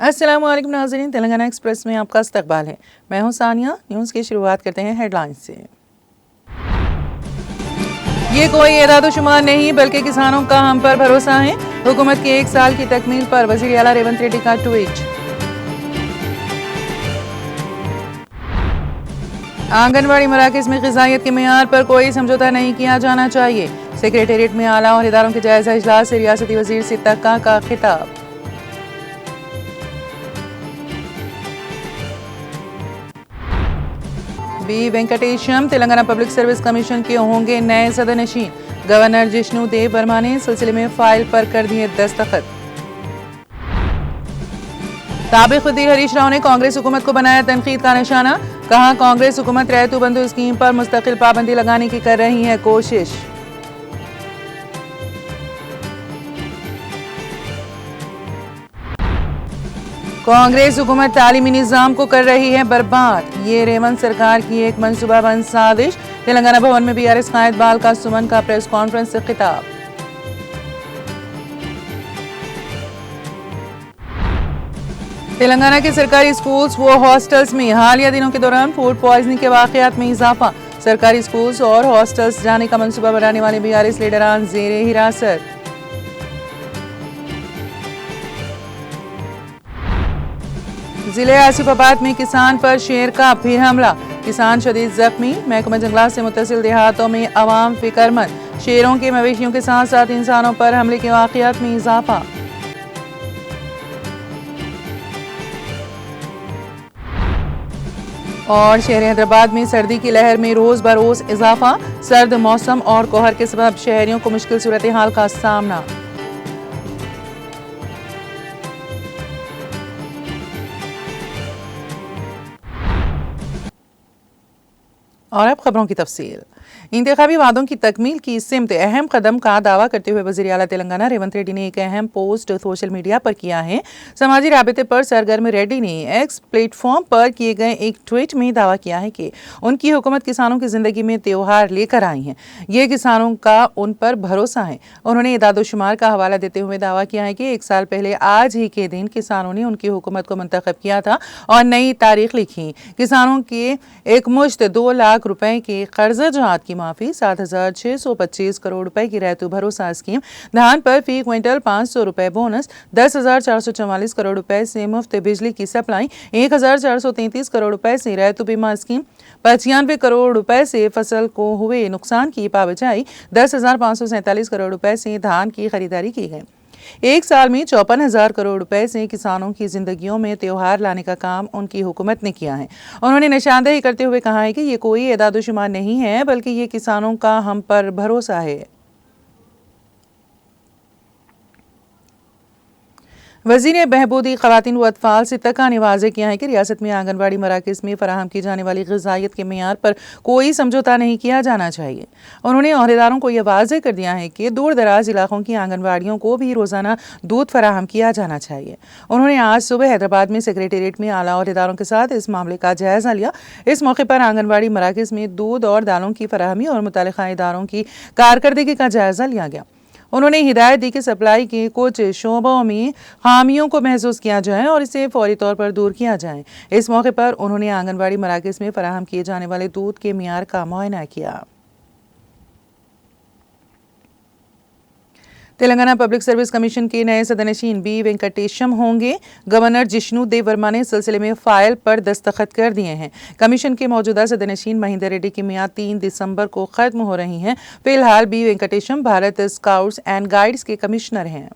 अस्सलाम वालेकुम नाज़रीन, तेलंगाना एक्सप्रेस में आपका इस्तकबाल है। मैं हूं सानिया। न्यूज़ की शुरुआत करते हैं हेडलाइंस से। ये कोई एदाद-ओ-शुमार नहीं बल्कि किसानों का हम पर भरोसा है। हुकूमत के 1 साल की तकमील पर वज़ीर आला रेवंत रेड्डी का ट्वीट। आंगनबाड़ी मराकज़ में ग़िज़ाइयत के मेयार पर कोई समझौता नहीं किया जाना चाहिए। सेक्रेटेरिएट में आला और इदारों के जायज़ा इजलास से रियासती वज़ीर सिद्दक़ा का खिताब। B Venkatesham Telangana public service commission के होंगे नए सदनशीन। गवर्नर जिष्णु देव वर्मा ने सिलसिले में फाइल पर कर दिए दस्तखत। साबिक़ वज़ीर हरीश राव ने कांग्रेस हुकूमत को बनाया तनकीद का निशाना। कहा, कांग्रेस हुकूमत रैतू बंधु स्कीम पर मुस्तकिल पाबंदी लगाने की कर रही है कोशिश। कांग्रेस हुकूमत तालीमी निज़ाम को कर रही है बर्बाद। ये रेवंत सरकार की एक मनसूबाबंद साजिश। तेलंगाना भवन में बीआरएस कायद बाल का सुमन का प्रेस कॉन्फ्रेंस से खिताब। तेलंगाना के सरकारी स्कूल्स व हॉस्टल्स में हालिया दिनों के दौरान फूड पॉइजनिंग के वाकयात में इजाफा। सरकारी स्कूल्स और हॉस्टल्स जाने का मंसूबा बनाने वाले बीआरएस लीडरान जेरे हिरासत। जिले आसिफाबाद में किसान पर शेर का फिर हमला। किसान शदीद जख्मी। महकमा जंगलात से मुत्तसिल देहातों में अवाम फिक्रमंद। शेरों के मवेशियों के साथ साथ इंसानों पर हमले के वाकयात में इजाफा। और शहर हैदराबाद में सर्दी की लहर में रोज बरोज इजाफा। सर्द मौसम और कोहर के सबब शहरियों को मुश्किल सूरत हाल का सामना। और अब खबरों की तफसील। इंतखाबी वादों की तकमील की सिमत अहम कदम का दावा करते हुए वज़ीर आला तेलंगाना रेवंत रेड्डी ने एक अहम पोस्ट सोशल मीडिया पर किया है। समाजी राबते पर सरगर्म रेड्डी ने एक्स प्लेटफॉर्म पर किए गए एक ट्वीट में दावा किया है कि उनकी हुकूमत किसानों की जिंदगी में त्योहार लेकर आई है। ये किसानों का उन पर भरोसा है। उन्होंने एदाद-ओ-शुमार का हवाला देते हुए दावा किया है कि 1 साल पहले आज ही के दिन किसानों ने उनकी हुकूमत को मुंतखब किया था और नई तारीख लिखी। किसानों के एक मुश्त 2 लाख रुपए के कर्जा जहाद की माफी, 7,625 करोड़ रुपए की रैतू भरोसा स्कीम, धान पर फी क्विंटल 500 रुपए बोनस, 10,444 करोड़ रुपए से मुफ्त बिजली की सप्लाई, 1,433 करोड़ रुपए से रैतू बीमा स्कीम, 95 करोड़ रुपए से फसल को हुए नुकसान की पाबचाई, 10,547 करोड़ रुपए से धान की खरीदारी की गई। 1 साल में 54,000 करोड़ रुपए से किसानों की जिंदगियों में त्योहार लाने का काम उनकी हुकूमत ने किया है। उन्होंने निशानदेही करते हुए कहा है कि ये कोई एदाद-ओ-शुमार नहीं है बल्कि ये किसानों का हम पर भरोसा है। वज़ीर बहबूदी ख़वातीन व अतफ़ाल सिद्दक़ा ने वाज़ेह किया है कि रियासत में आंगनबाड़ी मराकज़ में फ़राहम की जाने वाली ग़िज़ाइयत के मेयार पर कोई समझौता नहीं किया जाना चाहिए। उन्होंने अहदेदारों को यह वाज़ेह कर दिया है कि दूर दराज इलाकों की आंगनबाड़ियों को भी रोज़ाना दूध फ़राहम किया जाना चाहिए। उन्होंने आज सुबह हैदराबाद में सेक्रेटेरिएट में आला अहदेदारों के साथ इस मामले का जायज़ा लिया। इस मौके पर आंगनबाड़ी मराकज़ में दूध और दालों की फ़राहमी और मुतल्लिक़ा इदारों की कारकर्दगी का जायज़ा लिया गया। उन्होंने हिदायत दी कि सप्लाई के कुछ शोबों में खामियों को महसूस किया जाए और इसे फौरी तौर पर दूर किया जाए। इस मौके पर उन्होंने आंगनबाड़ी मराकज़ में फ़राहम किए जाने वाले दूध के मियार का मुआयना किया। तेलंगाना पब्लिक सर्विस कमीशन के नए सदनशीन बी वेंकटेशम होंगे। गवर्नर जिष्णु देव वर्मा ने सिलसिले में फाइल पर दस्तखत कर दिए हैं। कमीशन के मौजूदा सदनशीन महिंदर रेड्डी की मियाद 3 दिसंबर को खत्म हो रही है। फिलहाल B Venkatesham Bharat scouts and guides के कमिश्नर हैं।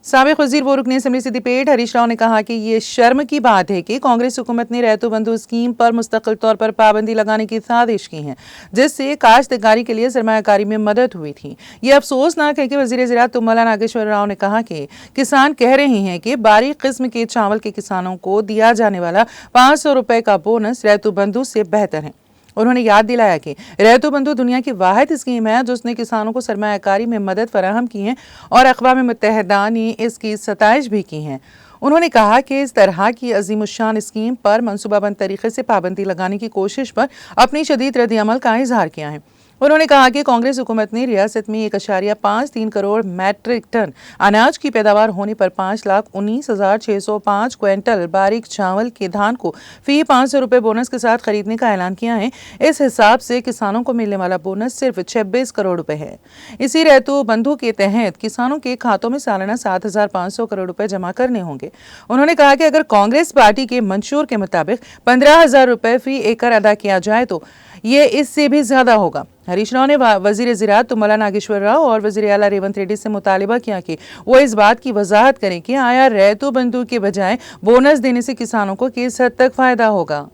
साबिक़ वज़ीर व रुकने असेंबली सिद्दीपेट हरीश राव ने कहा कि ये शर्म की बात है कि कांग्रेस हुकूमत ने रैतू बंधु स्कीम पर मुस्तकिल तौर पर पाबंदी लगाने की साजिश की है, जिससे काश्तकारी के लिए सरमायाकारी में मदद हुई थी। ये अफसोसनाक है कि वज़ीर ज़राअत तुम्मला नागेश्वर राव ने कहा कि किसान कह रहे हैं कि बारीक किस्म के चावल के किसानों को दिया जाने वाला 500 रुपए का बोनस रैतू बंधु से बेहतर है। उन्होंने याद दिलाया कि रैतू बंधु दुनिया की वाहिद स्कीम है जिसने किसानों को सरमायाकारी में मदद फराहम की है और अक़वाम मुत्तहिदा ने इसकी सताइश भी की है। उन्होंने कहा कि इस तरह की अज़ीमुश्शान स्कीम पर मनसूबाबंद तरीके से पाबंदी लगाने की कोशिश पर अपनी शदीद रद्द-ए-अमल का इजहार किया है। उन्होंने कहा कि कांग्रेस हुकूमत ने रियासत में 1.53 करोड़ मैट्रिक टन अनाज की पैदावार होने पर 5,19,605 क्विंटल बारीक चावल के धान को फी 500 रुपये बोनस के साथ खरीदने का ऐलान किया है। इस हिसाब से किसानों को मिलने वाला बोनस सिर्फ 26 करोड़ रुपए है। इसी रैतु बंधु के तहत किसानों के खातों में सालाना 7,500 करोड़ रुपए जमा करने होंगे। उन्होंने कहा कि अगर कांग्रेस पार्टी के मंशूर के मुताबिक 15,000 रुपए फी एकड़ अदा किया जाए तो ये इससे भी ज्यादा होगा। हरीश राव ने वजीर ज़राअत तुम्मला नागेश्वर राव और वजीर आला रेवंत रेड्डी से मुतालिबा किया कि वो इस बात की वजाहत करें कि आया रैतु बंधु के बजाय बोनस देने से किसानों को किस हद तक फायदा होगा।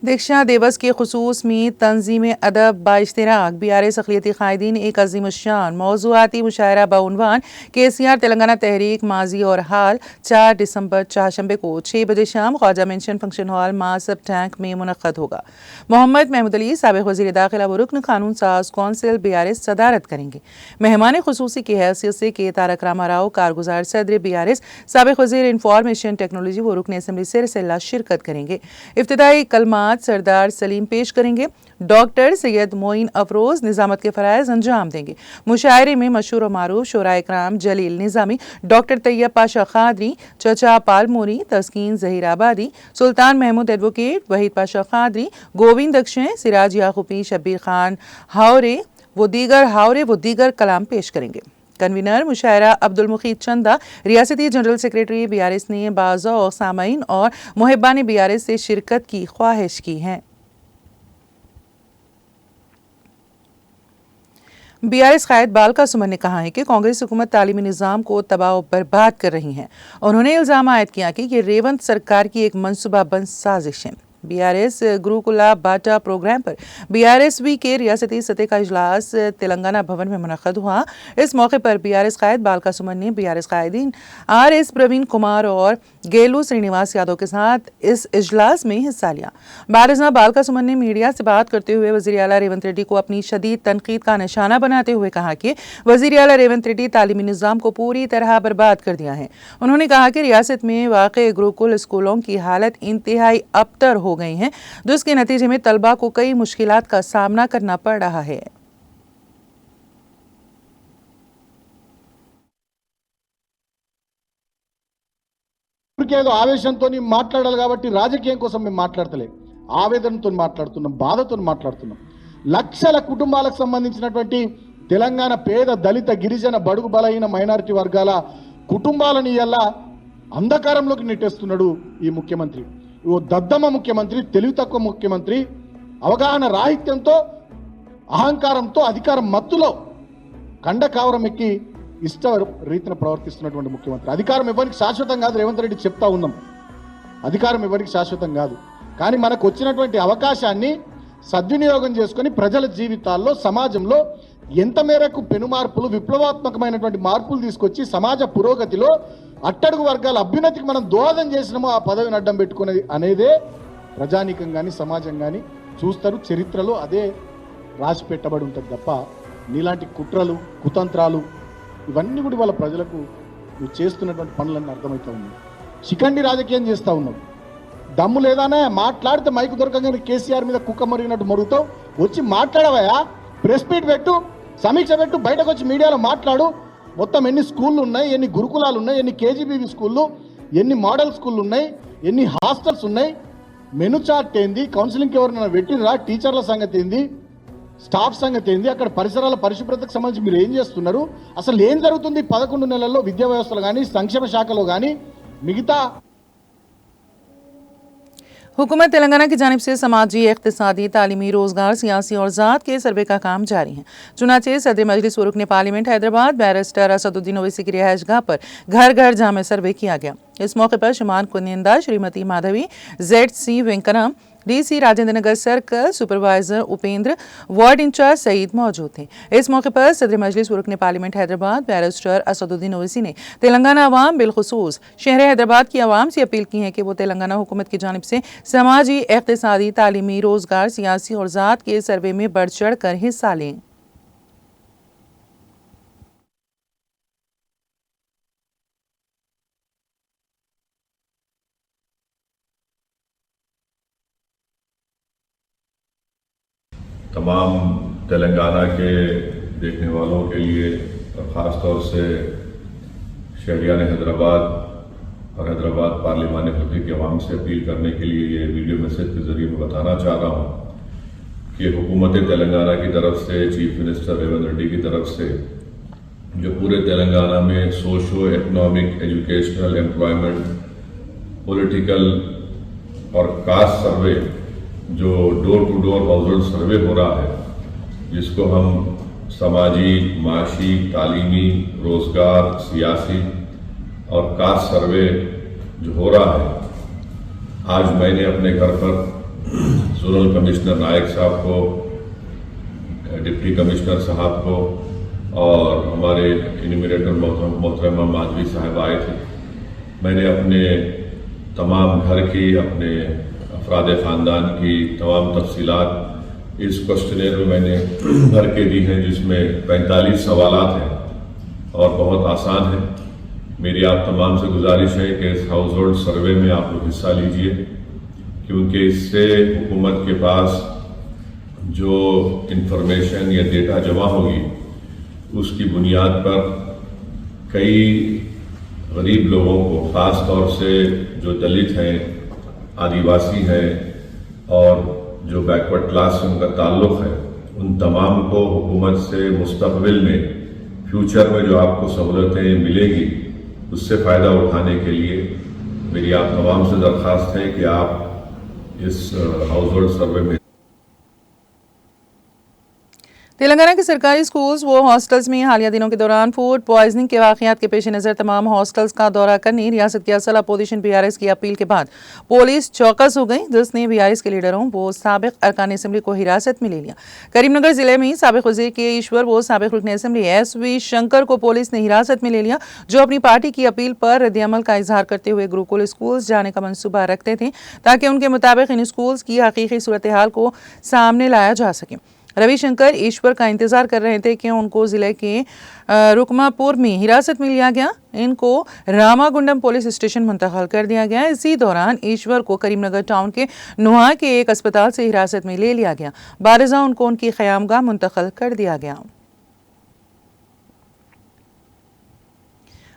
दीक्षा दिवस के खुसूस में तंजीम अदब बाइश्तिराक BRS अक़लियती क़ायदीन एक अज़ीम शान मौज़ूआती मुशायरा बउनवान KCR तेलंगाना तहरीक माजी और हाल 4 दिसंबर चारशंबे को 6 बजे शाम Khwaja mansion function hall Masab Tank में मुनक़्क़द होगा। मोहम्मद महमूद अली साबिक़ वज़ीर दाखिला व रुकन कानून साज कौंसिल BRS सदारत करेंगे। मेहमान खुसूसी की हैसियत से के तारक रामाराव कारगुजार सदर BRS साबिक़ वज़ीर इंफॉर्मेशन टेक्नोलॉजी व रुकन असम्बली सिरसिल्ला शिरकत करेंगे। इफ्तिताई कलमात सरदार सलीम पेश करेंगे। डॉक्टर सैयद मोइन अफरोज निजामत के फ़राइज़ अंजाम देंगे। मुशायरे में मशहूर और मारूफ शोरा इकराम जलील निज़ामी, डॉक्टर तैयब पाशा खादरी, चचा पालमोरी, तस्कीन ज़हीर आबादी, सुल्तान महमूद एडवोकेट, वहीद पाशा खादरी, गोविंद अक्षय, सिराज याकूबी, शब्बीर खान हावरे वो दीगर कलाम पेश करेंगे। कन्वीनर मुशायरा अब्दुल मुखीद चंदा, रियासती जनरल सेक्रेटरी BRS ने बाज़ौ सामाइन और मुहिब्बान BRS से शिरकत की ख्वाहिश की है। BRS कायद बालका सुमन ने कहा है कि कांग्रेस हुकूमत तालीमी निज़ाम को तबाह बर्बाद कर रही है। उन्होंने इल्ज़ाम आयद किया कि ये रेवंत सरकार की एक मनसूबाबंद साजिश है। BRS गुरुकुला बाटा प्रोग्राम पर BRSV के रियासती सतह का इजलास तेलंगाना भवन में मुनक़्क़द हुआ। इस मौके पर BRS कायद बालका सुमन ने BRS कायदीन RS प्रवीण कुमार और गेलू श्रीनिवास यादव के साथ इस इजलास में हिस्सा लिया। बारिज़ा बालका सुमन ने मीडिया से बात करते हुए वज़ीर आला रेवंत रेड्डी को अपनी शदीद तनकीद का निशाना बनाते हुए कहा कि वज़ीर आला रेवंत रेड्डी तालीमी निज़ाम को पूरी तरह बर्बाद कर दिया है। उन्होंने कहा कि रियासत में वाक़ई गुरुकुल स्कूलों की हालत इंतहाई अबतर हो गई हैं, जिसके नतीजे में तलबा को कई मुश्किलात का सामना करना पड़ रहा है। ఏదో ఆవేశంతో మాట్లాడాలి కాబట్టి రాజకీయం కోసం మేము మాట్లాడతలే, ఆవేదనతో మాట్లాడుతున్నాం, బాధతో మాట్లాడుతున్నాం. లక్షల కుటుంబాలకు సంబంధించినటువంటి తెలంగాణ పేద దళిత గిరిజన బడుగు బలహీన మైనారిటీ వర్గాల కుటుంబాలను ఇలా అంధకారంలోకి నెట్టేస్తున్నాడు ఈ ముఖ్యమంత్రి. ఓ దద్దమ్మ ముఖ్యమంత్రి, తెలివి తక్కువ ముఖ్యమంత్రి, అవగాహన రాహిత్యంతో అహంకారంతో అధికారం మత్తులో కండకావరం ఎక్కి ఇష్ట రీతిన ప్రవర్తిస్తున్నటువంటి ముఖ్యమంత్రి. అధికారం ఎవరికి శాశ్వతం కాదు, రేవంత్ రెడ్డి చెప్తా ఉన్నాం, అధికారం ఎవరికి శాశ్వతం కాదు. కానీ మనకు వచ్చినటువంటి అవకాశాన్ని సద్వినియోగం చేసుకొని ప్రజల జీవితాల్లో సమాజంలో ఎంత మేరకు పెనుమార్పులు విప్లవాత్మకమైనటువంటి మార్పులు తీసుకొచ్చి సమాజ పురోగతిలో అట్టడుగు వర్గాల అభ్యున్నతికి మనం దోహదం చేసినామో ఆ పదవిని అడ్డం పెట్టుకునేది అనేదే ప్రజానీకం కానీ సమాజం కానీ చూస్తారు. చరిత్రలో అదే రాసి పెట్టబడి ఉంటుంది తప్ప నీలాంటి కుట్రలు కుతంత్రాలు ఇవన్నీ కూడా వాళ్ళ ప్రజలకు నువ్వు చేస్తున్నటువంటి పనులన్నీ అర్థమవుతా ఉన్నాయి. శిఖండి రాజకీయం చేస్తూ ఉన్నావు. దమ్ము లేదానే మాట్లాడితే మైకు దొరకగానే కేసీఆర్ మీద కుక్క మరిగినట్టు మరుగుతావు. వచ్చి మాట్లాడవయా, ప్రెస్ మీట్ పెట్టు, సమీక్ష పెట్టు, బయటకు వచ్చి మీడియాలో మాట్లాడు. మొత్తం ఎన్ని స్కూళ్ళు ఉన్నాయి, ఎన్ని గురుకులాలు ఉన్నాయి, ఎన్ని KGBV స్కూళ్ళు, ఎన్ని మోడల్ స్కూళ్ళు ఉన్నాయి, ఎన్ని హాస్టల్స్ ఉన్నాయి, మెను చార్ట్ ఏంది, కౌన్సిలింగ్కి ఎవరైనా పెట్టినరా, టీచర్ల సంగతి ఏంది, స్టాఫ్ సంగతి ఏంది, అక్కడ పరిసరాల పరిశుభ్రతకు సంబంధించి మీరు ఏం చేస్తున్నారు, అసలు ఏం జరుగుతుంది 11 నెలల్లో విద్యా వ్యవస్థలో కానీ సంక్షేమ శాఖలో కానీ మిగతా हुकूमत तेलंगाना की जानिब से समाजी, इक़्तिसादी, तालीमी, रोज़गार, सियासी और ज़ात के सर्वे का काम जारी है। चुनाचे सदर मजलिस व रुकन पार्लियामेंट हैदराबाद बैरिस्टर असदुद्दीन ओवैसी की रिहाइशगाह पर घर घर जामे सर्वे किया गया। इस मौके पर शुमार कुनिंदा Shrimati Madhavi, ZC Venkanam, DC Rajendra Nagar circle supervisor Upendra, ward incharge Saeed मौजूद थे। इस मौके पर सदर मजलिस व रुकन पार्लियामेंट हैदराबाद बैरिस्टर असदुद्दीन ओवैसी ने तेलंगाना अवाम बिलखुसूस शहर हैदराबाद की आवाम से अपील की है कि वो तेलंगाना हुकूमत की जानिब से समाजी, इक़्तिसादी, तालीमी, रोज़गार, सियासी और ज़ात के सर्वे में बढ़ चढ़ कर हिस्सा लें। तमाम तेलंगाना के देखने वालों के लिए और ख़ास तौर से शहरियान हैदराबाद और हैदराबाद पार्लिमानी हल्के के अवाम से अपील करने के लिए ये वीडियो मैसेज के ज़रिए मैं बताना चाह रहा हूँ कि हुकूमत तेलंगाना की तरफ से चीफ मिनिस्टर रेवंत रेड्डी की तरफ से जो पूरे तेलंगाना में socio economic educational employment political और कास्ट सर्वे जो door to door household survey हो रहा है, जिसको हम समाजी, माशी, तालीमी, रोजगार, सियासी और कास्ट सर्वे जो हो रहा है, आज मैंने अपने घर पर जोनल कमिश्नर नायक साहब को, डिप्टी कमिश्नर साहब को और हमारे इन्यूमरेटर मोहतरमा माधवी साहब आए थे। मैंने अपने तमाम घर की, अपने अफराद ख़ानदान की तमाम तफसीलात इस क्वेश्चनेयर में मैंने भर के दी हैं, जिसमें 45 सवालात हैं और बहुत आसान है। मेरी आप तमाम से गुजारिश है कि इस हाउस होल्ड सर्वे में आप लोग हिस्सा लीजिए, क्योंकि इससे हुकूमत के पास जो इंफॉर्मेशन या डेटा जमा होगी उसकी बुनियाद पर कई गरीब लोगों को, ख़ास तौर से जो दलित हैं, आदिवासी हैं और जो बैकवर्ड क्लास से उनका ताल्लुक़ है, उन तमाम को हुकूमत से मुस्तक़बिल में फ्यूचर में जो आपको सहूलतें मिलेगी उससे फ़ायदा उठाने के लिए मेरी आप तमाम से दरख्वास्त है कि आप इस हाउस होल्ड सर्वे में। तेलंगाना के सरकारी स्कूल्स व हॉस्टल्स में हालिया दिनों के दौरान फूड पॉइजनिंग के वाक़यात के पेश नज़र तमाम हॉस्टल्स का दौरा करने रियासत की असल अपोजिशन बीआरएस की अपील के बाद पुलिस चौकस हो गई, जिसने बीआरएस के लीडरों व साबिक़ अरकान असम्बली को हिरासत में ले लिया। करीमनगर जिले में साबिक़ वज़ीर के ईश्वर व साबिक़ रुकन असम्बली SV शंकर को पुलिस ने हिरासत में ले लिया, जो अपनी पार्टी की अपील पर रद्द-ए-अमल का इजहार करते हुए गुरुकुल स्कूल्स जाने का मनसूबा रखते थे, ताकि उनके मुताबिक इन स्कूल्स की हकीकी सूरत हाल को सामने लाया जा सके। रविशंकर ईश्वर का इंतजार कर रहे थे कि उनको जिले के रुकमापुर में हिरासत में लिया गया। इनको रामागुंडम पुलिस स्टेशन मुंतकिल कर दिया गया। इसी दौरान ईश्वर को करीमनगर टाउन के नुहा के एक अस्पताल से हिरासत में ले लिया गया। बारिजा उनको उनकी क़यामगाह मुंतकिल कर दिया गया।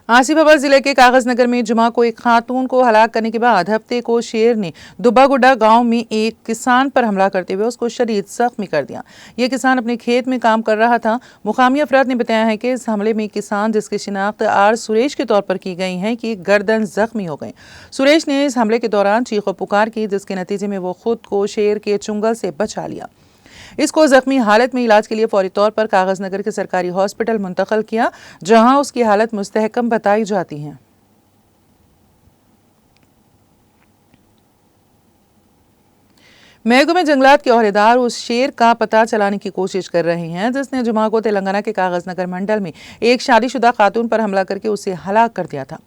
आसिफाबाद जिले के कागज नगर में जुमा को एक खातून को हलाक करने के बाद हफ्ते को शेर ने दुब्बागुड्डा गांव में एक किसान पर हमला करते हुए उसको शदीद जख्मी कर दिया। यह किसान अपने खेत में काम कर रहा था। मुकामी अफराद ने बताया है कि इस हमले में किसान, जिसकी शिनाख्त आर सुरेश के तौर पर की गई है, कि गर्दन जख्मी हो गए। सुरेश ने इस हमले के दौरान चीखो पुकार की, जिसके नतीजे में वो खुद को शेर के चुंगल से बचा लिया। इसको जख्मी हालत में इलाज के लिए फौरी तौर पर कागज नगर के सरकारी हॉस्पिटल मुंतकिल किया, जहां उसकी हालत मुस्तहकम बताई जाती है। महकमे जंगलात के ओहदेदार उस शेर का पता चलाने की कोशिश कर रहे हैं, जिसने जुमा को तेलंगाना के कागज नगर मंडल में एक शादीशुदा खातून पर हमला करके उसे हलाक कर दिया था।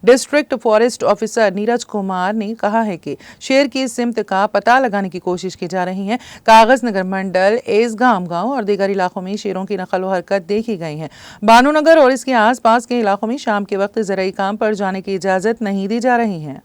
District forest officer Neeraj Kumar ने कहा है कि शेर की सिमत का पता लगाने की कोशिश की जा रही है। कागज नगर मंडल, एसगाम गांव और दीगर इलाकों में शेरों की नकल व हरकत देखी गई है। बानूनगर और इसके आसपास के इलाकों में शाम के वक्त ज़राई काम पर जाने की इजाज़त नहीं दी जा रही है।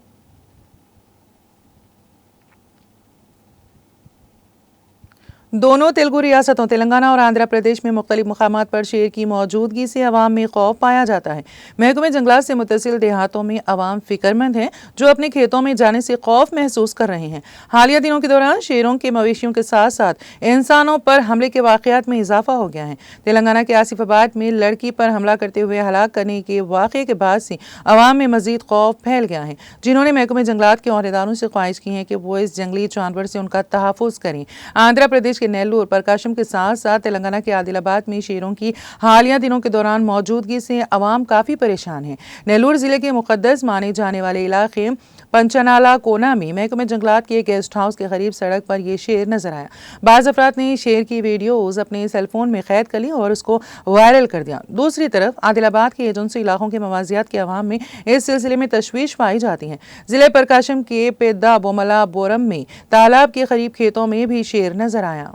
दोनों तेलुगु रियासतों तेलंगाना और आंध्र प्रदेश में मुख्तलिफ मकामात पर शेर की मौजूदगी से अवाम में खौफ पाया जाता है। महकमे जंगलात से मुतसिल देहातों में अवाम फिक्रमंद हैं, जो अपने खेतों में जाने से खौफ महसूस कर रहे हैं। हालिया दिनों के दौरान शेरों के मवेशियों के साथ साथ इंसानों पर हमले के वाक़यात में इजाफा हो गया है। तेलंगाना के आसिफाबाद में लड़की पर हमला करते हुए हलाक करने के वाक़े के बाद से अवाम में मजीद खौफ फैल गया है, जिन्होंने महकमे जंगलात के ओहदेदारों से ख्वाहिश की है कि वो इस जंगली जानवर से उनका तहफ़्फ़ुज़ करें। आंध्र प्रदेश नेल्लूर, प्रकाशम के साथ साथ तेलंगाना के आदिलाबाद में शेरों की हालिया दिनों के दौरान मौजूदगी से अवाम काफ़ी परेशान है। नेल्लूर जिले के मुकद्दस माने जाने वाले इलाके पंचनाला कोना में महकमे जंगलात के गेस्ट हाउस के करीब सड़क पर यह शेर नजर आया। बाज़ अफराद ने शेर की वीडियोज़ अपने सेलफोन में कैद कर ली और उसको वायरल कर दिया। दूसरी तरफ आदिलाबाद के एजेंसी इलाकों के मवाजियात के अवाम में इस सिलसिले में तशवीश पाई जाती है। जिले प्रकाशम के पेद्दा बोमला बोरम में तालाब के करीब खेतों में भी शेर नजर आया।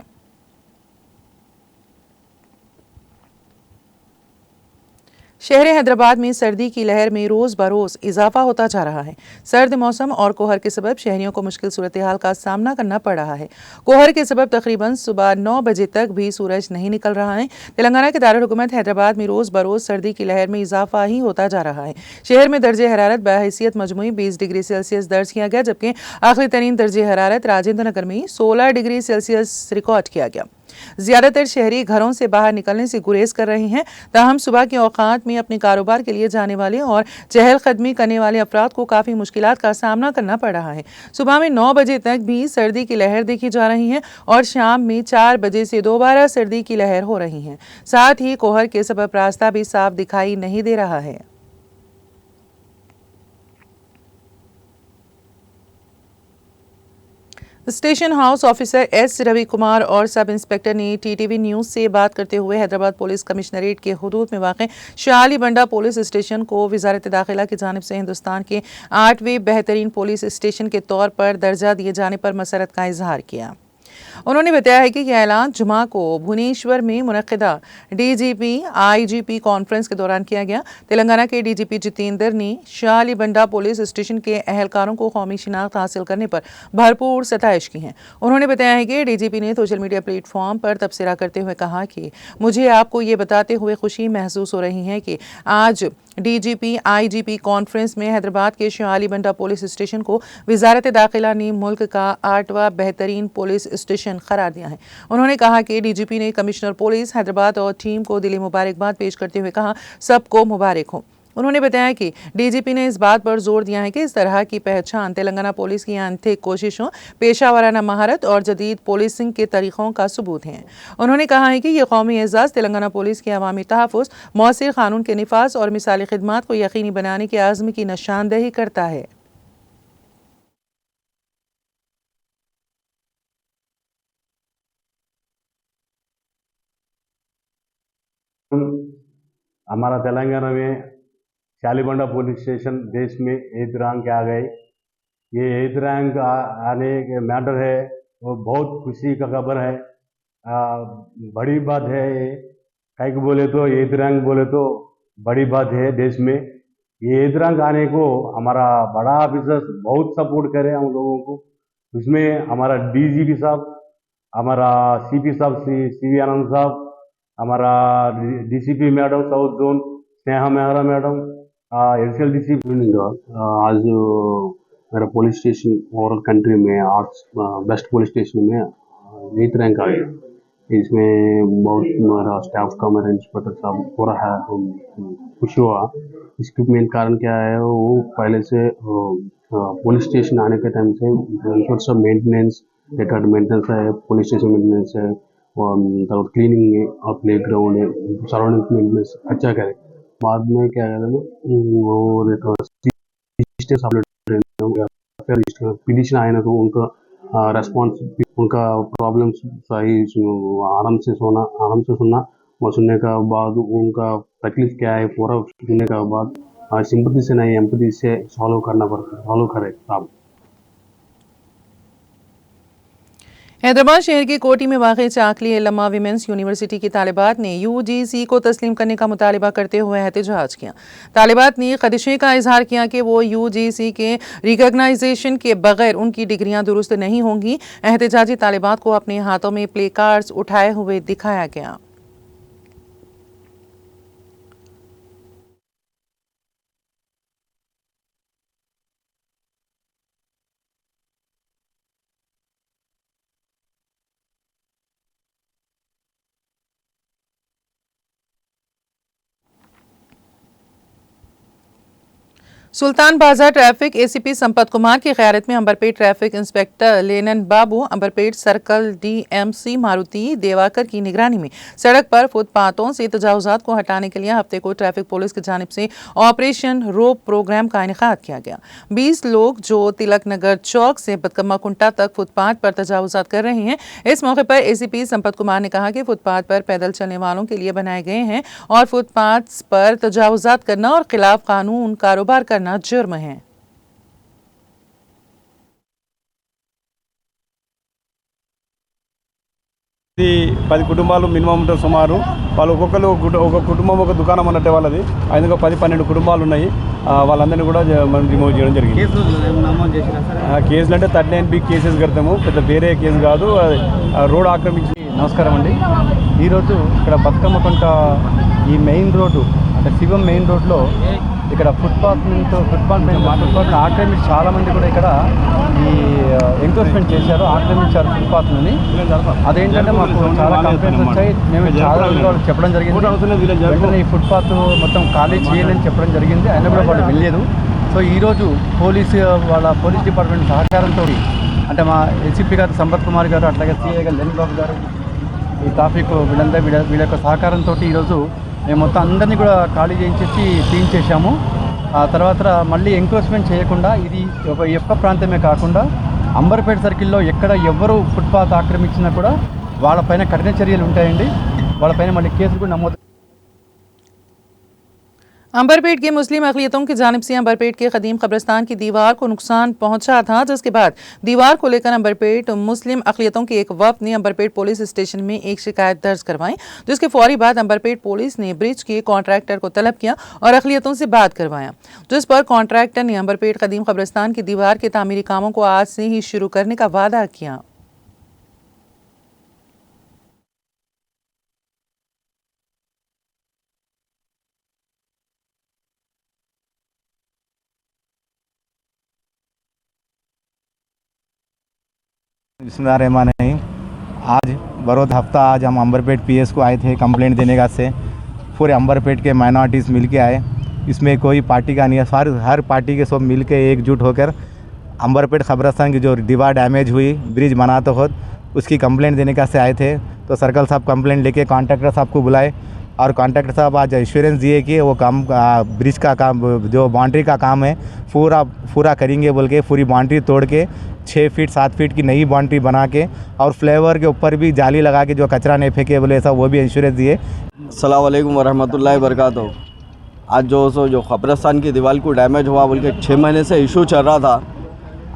शहर हैदराबाद में सर्दी की लहर में रोज बरोज इजाफा होता जा रहा है। सर्द मौसम और कोहर के सबब शहरियों को मुश्किल सूरत हाल का सामना करना पड़ रहा है। कोहर के सबब तकरीबन सुबह 9 बजे तक भी सूरज नहीं निकल रहा है। तेलंगाना के दारुल हुकूमत हैदराबाद में रोज बरोज सर्दी की लहर में इजाफा ही होता जा रहा है। शहर में दर्जे हरारत बहैसियत मजमूई 20 डिग्री सेल्सियस दर्ज किया गया, जबकि आखिरी तरीन दर्जे हरारत राजेंद्र नगर में 16 डिग्री सेल्सियस रिकॉर्ड किया गया। ज्यादातर शहरी घरों से बाहर निकलने से गुरेज कर रहे हैं। ताहम सुबह के औकात में अपने कारोबार के लिए जाने वाले और चहलकदमी करने वाले अफराद को काफ़ी मुश्किलात का सामना करना पड़ रहा है। सुबह में 9 बजे तक भी सर्दी की लहर देखी जा रही है और शाम में 4 बजे से दोबारा सर्दी की लहर हो रही है। साथ ही कोहर के सबब रास्ता भी साफ दिखाई नहीं दे रहा है। Station house officer S Ravi Kumar और सब इंस्पेक्टर ने टीटीवी न्यूज से बात करते हुए हैदराबाद पुलिस कमिश्नरेट के हुदूद में वाक़ शाली बंडा पुलिस स्टेशन को वजारत दाखिला की जानिब से हिंदुस्तान के 8वें बेहतरीन पुलिस स्टेशन के तौर पर दर्जा दिए जाने पर मसरत का इजहार किया। उन्होंने बताया है कि यह ऐलान जुमा को भुवनेश्वर में मुनक्किदा डीजीपी आईजीपी कॉन्फ्रेंस के दौरान किया गया। तेलंगाना के डीजीपी जितेंद्र ने शाली बंडा पुलिस स्टेशन के अहलकारों को कौमी शिनाख्त हासिल करने पर भरपूर सताइश की है। उन्होंने बताया है कि डीजीपी ने सोशल मीडिया प्लेटफॉर्म पर तबसरा करते हुए कहा कि मुझे आपको ये बताते हुए खुशी महसूस हो रही है कि आज डीजीपी आईजीपी कॉन्फ्रेंस में हैदराबाद के शाली बंडा पुलिस स्टेशन को वजारत दाखिला ने मुल्क का 8वां बेहतरीन पुलिस स्टेशन करार दिया है। उन्होंने कहा कि डीजीपी ने कमिश्नर पुलिस हैदराबाद और टीम को दिली मुबारकबाद पेश करते हुए कहा, सबको मुबारक हो। उन्होंने बताया कि डीजीपी ने इस बात पर जोर दिया है कि इस तरह की पहचान तेलंगाना पुलिस की आंतरिक कोशिशों, पेशा महारत और जदीद पुलिसिंग के तरीक़ों का सबूत है। उन्होंने कहा है कि यह कौमी एजाज़ तेलंगाना पुलिस के अवामी तहफ़्फ़ुज़, मौसर कानून के निफाज और मिसाली खिदमात को यकीनी बनाने के आज़म की निशानदही करता है। हमारा तेलंगाना में शालीबंडा पुलिस स्टेशन देश में 8th रैंक आ गए। ये 8th रैंक आने के मैटर है वो बहुत खुशी का खबर है। बड़ी बात है ये, कई को बोले तो 8th रैंक बोले तो बड़ी बात है देश में। ये 8th रैंक आने को हमारा बड़ा ऑफिसर्स बहुत सपोर्ट करे हम लोगों को। उसमें हमारा डीजीपी साहब, हमारा सीपी साहब सीवी आनंद साहब, हमारा DCP madam south zone Sneha Mehra madam, additional DCP. आज मेरा पुलिस स्टेशन ओवरऑल कंट्री में आज बेस्ट पुलिस स्टेशन में 8th रैंक आ गया। इसमें बहुत मेरा स्टाफ का, मेरा इंस्पेक्टर साहब पूरा है खुशी हुआ। इसकी मेन कारण क्या है, वो पहले से पुलिस स्टेशन आने के टाइम से सब मेंटेनेंस, रिकॉर्ड मेंटेनेंस है, पुलिस स्टेशन मेंटेनेंस है, और क्लीनिंग है और प्ले ग्राउंड है, सराउंडिंग मेंटेनेंस अच्छा करे। बाद में क्या कहते हैं वो पिटिशन आए ना तो उनका रेस्पॉन्स, उनका प्रॉब्लम्स सही आराम से सुनना और सुनने का बाद उनका तकलीफ क्या है पूरा सुनने का बाद सिंपैथी से नहीं एम्पैथी से सॉल्व करना पड़ता, सॉल्व करे काम। हैदराबाद शहर के कोटी में वाक़ चाकली लम्मा विमेंस यूनिवर्सिटी की तालिबात ने यूजीसी को तस्लीम करने का मुतालिबा करते हुए एहतजाज किया। तालिबात ने खदशे का इजहार किया कि वो यूजीसी के रिकॉग्नाइजेशन के बगैर उनकी डिग्रियां दुरुस्त नहीं होंगी। एहतजाजी तालिबात को अपने हाथों में प्ले कार्ड्स उठाए हुए दिखाया गया। सुल्तान बाजार ट्रैफिक एसीपी संपत कुमार की क़यादत में अंबरपेट ट्रैफिक इंस्पेक्टर लेनन बाबू, अंबरपेट सर्कल डीएमसी मारुति देवाकर की निगरानी में सड़क पर फुटपाथों से तजावुज़ात को हटाने के लिए हफ्ते को ट्रैफिक पुलिस की जानिब से ऑपरेशन रोप प्रोग्राम का इनेकाद किया गया। 20 लोग जो तिलक नगर चौक से बदकम्मा कुंटा तक फुटपाथ पर तजावुज़ात कर रहे हैं। इस मौके पर एसीपी संपत कुमार ने कहा कि फुटपाथ पर पैदल चलने वालों के लिए बनाए गए हैं और फुटपाथ पर तजावुज़ात करना और खिलाफ कानून कारोबार करना जुर्म है। 10 కుటుంబాలు మినిమం ఉంటారు సుమారు. వాళ్ళు ఒక్కొక్కరు ఒక కుటుంబం ఒక దుకాణం అన్నట్టే వాళ్ళది. అందులో 10-12 కుటుంబాలు ఉన్నాయి. వాళ్ళందరినీ కూడా మనం రిమూవ్ చేయడం జరిగింది. కేసులు అంటే 39B కేసెస్ కడతాము, పెద్ద వేరే కేసు కాదు. రోడ్ ఆక్రమించి. నమస్కారం అండి. ఈరోజు ఇక్కడ బతుకమ్మకుంట ఈ మెయిన్ రోడ్డు అంటే శివం మెయిన్ రోడ్లో ఇక్కడ ఫుట్పాత్ని ఆక్రమించి చాలామంది కూడా ఇక్కడ ఈ ఎంక్రోచ్మెంట్ చేశారు, ఆక్రమించారు ఫుట్పాత్ని. అదేంటంటే మాకు చాలా కంప్లైంట్స్ వచ్చాయి. మేము చాలా వాళ్ళు చెప్పడం జరిగింది, వెంటనే ఈ ఫుట్పాత్ మొత్తం ఖాళీ చేయాలని చెప్పడం జరిగింది. అయినా కూడా వాళ్ళు వెళ్ళలేదు. సో ఈరోజు పోలీస్ డిపార్ట్మెంట్ సహకారంతో అంటే మా ఏసీపీ గారు సంపత్ కుమార్ గారు, అట్లాగే సిఐ గారు లెన్ బాబు గారు, ఈ ట్రాఫిక్ వీళ్ళ యొక్క సహకారంతో ఈరోజు మేము మొత్తం అందరినీ కూడా ఖాళీ చేయించేసి తీయించేసాము. ఆ తర్వాత మళ్ళీ ఎంక్రోచ్మెంట్ చేయకుండా ఇది ఒక యొక్క ప్రాంతమే కాకుండా అంబర్పేట సర్కిల్లో ఎక్కడ ఎవరు ఫుట్పాత్ ఆక్రమించినా కూడా వాళ్ళపైన కఠిన చర్యలు ఉంటాయండి. వాళ్ళపైన మళ్ళీ కేసులు కూడా నమోదు. अंबरपेट के मुस्लिम अक़लियतों की जानिब से अंबरपेट के कदीम कब्रिस्तान की दीवार को नुकसान पहुंचा था, जिसके बाद दीवार को लेकर अंबरपेट मुस्लिम अक़लियतों के एक वफ़द ने अंबरपेट पुलिस स्टेशन में एक शिकायत दर्ज करवाई, जिसके फौरी बाद अंबरपेट पुलिस ने ब्रिज के कॉन्ट्रैक्टर को तलब किया और अक़लियतों से बात करवाया, जिस पर कॉन्ट्रैक्टर ने अंबरपेट कदीम कब्रिस्तान की दीवार के तामीरी कामों को आज से ही शुरू करने का वादा किया। बिस्मिल्लाहिर्रहमानिर्रहीम। आज बरोद हफ्ता आज हम अंबरपेट पीएस को आए थे कंप्लेंट देने का से पूरे अंबरपेट के माइनॉरिटीज़ मिल के आए। इसमें कोई पार्टी का नहीं है, हर पार्टी के सब मिल के एकजुट होकर अंबरपेट कब्रिस्तान की जो दीवार डैमेज हुई ब्रिज बनाते खुद उसकी कंप्लेंट देने का से आए थे। तो सर्कल साहब कंप्लेंट लेके कॉन्ट्रैक्टर साहब को बुलाए और कॉन्ट्रैक्टर साहब आज एश्योरेंस दिए कि वो काम ब्रिज का काम जो बाउंड्री का काम है पूरा करेंगे बोल के पूरी बाउंड्री तोड़ के 6 फीट 7 फीट की नई बाउंड्री बना के और फ्लेवर के ऊपर भी जाली लगा के जो कचरा नहीं फेंके बोले ऐसा वो भी इंश्योरेंस दिए। अस्सलाम वालेकुम वरहमतुल्लाहि वबरकातुहू। आज जो कब्रिस्तान की दीवार को डैमेज हुआ बोल के 6 महीने से इशू चल रहा था।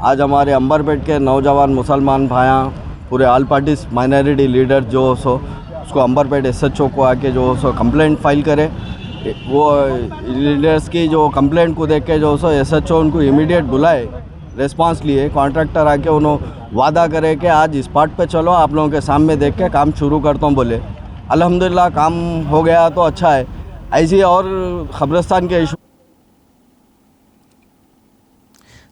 आज हमारे अंबरपेट के नौजवान मुसलमान भाइयाँ पूरे ऑल पार्टीज माइनॉरिटी लीडर जो उसको अंबरपेट SHO को आके जो कंप्लेंट फाइल करे। वो लीडर्स की जो कंप्लेंट को देख के जो SHO उनको इमीडिएट बुलाए, रिस्पांस लिए। कॉन्ट्रैक्टर आके उन्होंने वादा करे कि आज स्पॉट पे चलो आप लोगों के सामने देख के काम शुरू करता हूँ बोले। अल्हम्दुलिल्लाह काम हो गया तो अच्छा है। ऐसी और कब्रिस्तान के इशू।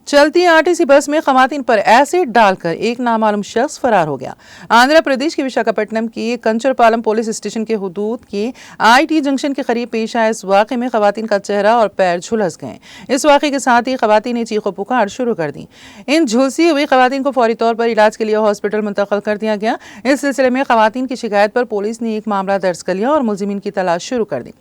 चलती आरटीसी बस में खवातीन पर एसिड डालकर एक नामालूम शख्स फरार हो गया। आंध्र प्रदेश के विशाखापट्टनम के कंचरपालम पुलिस स्टेशन के हुदूद के IT जंक्शन के करीब पेश आए इस वाक़े में खवातीन का चेहरा और पैर झुलस गए। इस वाक़े के साथ ही खवातीन ने चीखो पुकार शुरू कर दी। इन झुलसी हुई खवातीन को फौरी तौर पर इलाज के लिए हॉस्पिटल मुंतकिल कर दिया गया। इस सिलसिले में खवातीन की शिकायत पर पुलिस ने एक मामला दर्ज कर लिया और मुलजिमीन की तलाश शुरू कर दी।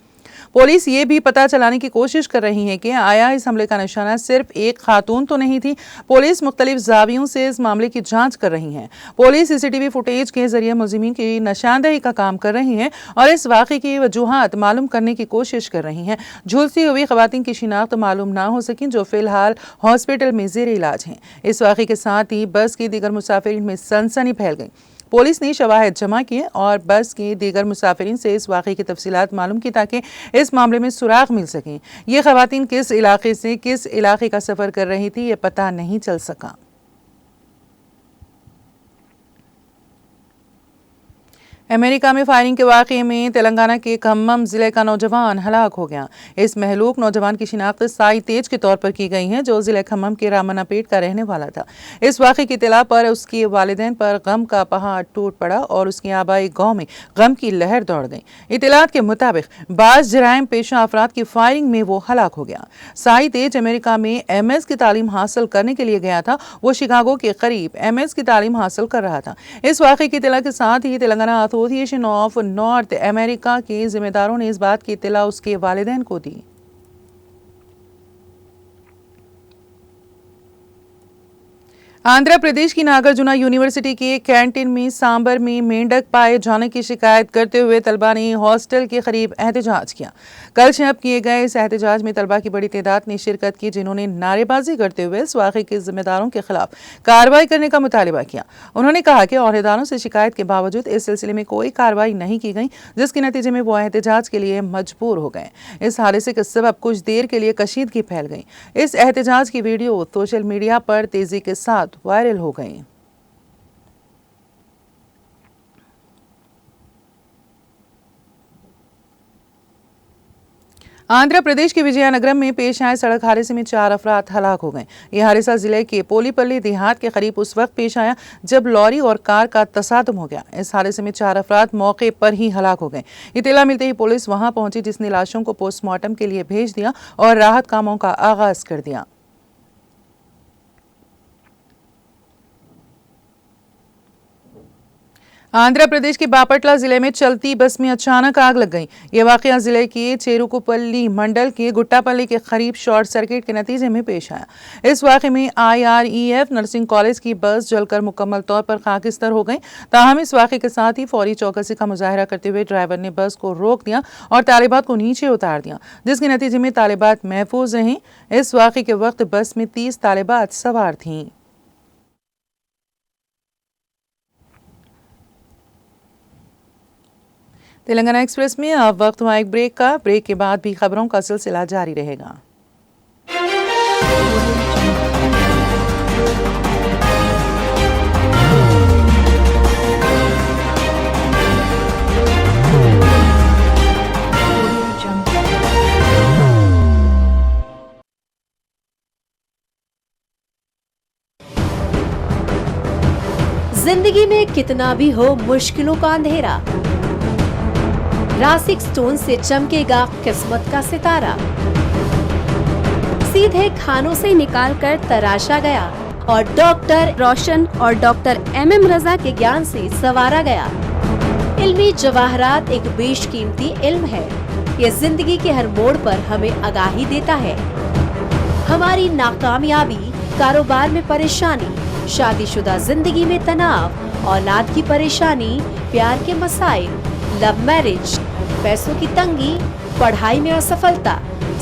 पुलिस ये भी पता चलाने की कोशिश कर रही है कि आया इस हमले का निशाना सिर्फ एक खातून तो नहीं थी। पुलिस मुख्तलिफ जावियों से इस मामले की जांच कर रही है। पुलिस CCTV फुटेज के जरिए मुलजिमीन की निशानदेही का काम कर रही है और इस वाक़े की वजूहात मालूम करने की कोशिश कर रही है। झुलसी हुई खवातीन की शिनाख्त मालूम ना हो सकी, जो फिलहाल हॉस्पिटल में ज़ेर इलाज हैं। इस वाक़े के साथ ही बस की दीगर मुसाफिरीन में सनसनी फैल गई। पुलिस ने शवाहिद जमा किए और बस के दीगर मुसाफिरीन से इस वाक़े की तफसीलात मालूम की ताकि इस मामले में सुराग मिल सकें। ये ख़वातीन किस इलाके से किस इलाके का सफ़र कर रही थी ये पता नहीं चल सका। अमेरिका में फायरिंग के वाक़े में तेलंगाना के खम्मम ज़िले का नौजवान हलाक हो गया। इस महलूक नौजवान की शिनाख्त साई तेज के तौर पर की गई है, जो ज़िले खम्मम के रामन्नापेट का रहने वाला था। इस वाक़े की इत्तला पर उसके वालिदैन पर गम का पहाड़ टूट पड़ा और उसकी आबाई गाँव में गम की लहर दौड़ गई। इत्तलात के मुताबिक बाज़ जराइम पेशा अफराद की फायरिंग में वो हलाक हो गया। साई तेज अमेरिका में MS की तालीम हासिल करने के लिए गया था। वो शिकागो के करीब MS की तालीम हासिल कर रहा था। इस वाक़े की इत्तला के साथ ही Telangana association of North America के जिम्मेदारों ने इस बात की इत्तला उसके वालिदैन को दी। आंध्र प्रदेश की नागार्जुना यूनिवर्सिटी के कैंटीन में सांबर में मेंढक पाए जाने की शिकायत करते हुए तलबा ने हॉस्टल के करीब एहतजाज किया। कल शब किए गए इस एहतजाज में तलबा की बड़ी तादाद ने शिरकत की, जिन्होंने नारेबाजी करते हुए इस वाक़े के जिम्मेदारों के खिलाफ कार्रवाई करने का मुतालिबा किया। उन्होंने कहा कि औहदेदारों से शिकायत के बावजूद इस सिलसिले में कोई कार्रवाई नहीं की गई, जिसके नतीजे में वो एहतजाज के लिए मजबूर हो गए। इस हादसे के सबब कुछ देर के लिए कशीदगी फैल गई। इस एहतजाज की वीडियो सोशल मीडिया पर तेजी के साथ वायरल हो गई। आंध्र प्रदेश के विजयनगरम में पेश आए सड़क हादसे में 4 अफराद हलाक हो गए। यह हादसा जिले के पोलीपल्ली देहात के करीब उस वक्त पेश आया जब लॉरी और कार का तसादुम हो गया। इस हादसे में 4 अफराद मौके पर ही हलाक हो गए। इत्तला मिलते ही पुलिस वहां पहुंची, जिसने लाशों को पोस्टमार्टम के लिए भेज दिया और राहत कामों का आगाज कर दिया। आंध्र प्रदेश के बापटला जिले में चलती बस में अचानक आग लग गई। यह वाकया जिले के चेरुकुपल्ली मंडल के गुट्टापल्ली के करीब शॉर्ट सर्किट के नतीजे में पेश आया। इस वाकये में IREF नर्सिंग कॉलेज की बस जलकर मुकम्मल तौर पर खाकिस्तर हो गई। ताहम इस वाकये के साथ ही फौरी चौकसी का मुजाहरा करते हुए ड्राइवर ने बस को रोक दिया और तालिबात को नीचे उतार दिया, जिसके नतीजे में तालिबात महफूज रहीं। इस वाकये के वक्त बस में 30 तालिबात सवार थीं। तेलंगाना एक्सप्रेस में अब वक्त हुआ एक ब्रेक का। ब्रेक के बाद भी खबरों का सिलसिला जारी रहेगा। जिंदगी में कितना भी हो मुश्किलों का अंधेरा, रासिक स्टोन से चमकेगा किस्मत का सितारा। सीधे खानों से निकाल कर तराशा गया और डॉक्टर रोशन और डॉक्टर MM रजा के ज्ञान से संवारा गया। इल्मी जवाहरात एक बेशकीमती इल्म है। ये जिंदगी के हर मोड़ पर हमें आगाही देता है। हमारी नाकामयाबी, कारोबार में परेशानी, शादीशुदा जिंदगी में तनाव, औलाद की परेशानी, प्यार के मसाइल, लव मैरिज, पैसों की तंगी, पढ़ाई में असफलता,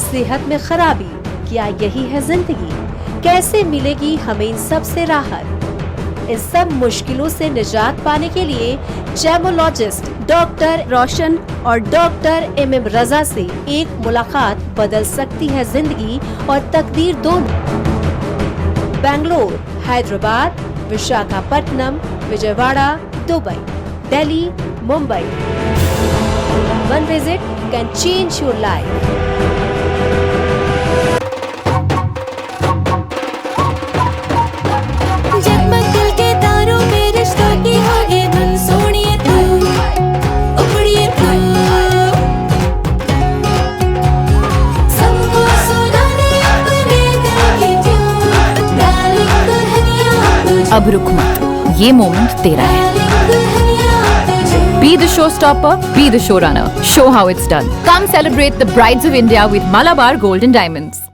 सेहत में खराबी, क्या यही है जिंदगी? कैसे मिलेगी हमें इन सब से राहत? इन सब मुश्किलों से निजात पाने के लिए जेमोलॉजिस्ट डॉक्टर रोशन और डॉक्टर MM रजा से एक मुलाकात बदल सकती है जिंदगी और तकदीर दोनों। Bangalore, Hyderabad, Visakhapatnam, Vijayawada, Dubai, Delhi, Mumbai. One visit can change your life. जगमग दिल के तारों में रिश्तों की होगी धुन, सोनिए तू, उखड़िए तू, सबको सुनाने अपने दिल की ट्यून, डार्लिंग दुल्हनिया। अब रुक मत, ये मोमेंट तेरा है। Be the showstopper, be the showrunner. Show how it's done. Come celebrate the Brides of India with Malabar Gold and Diamonds.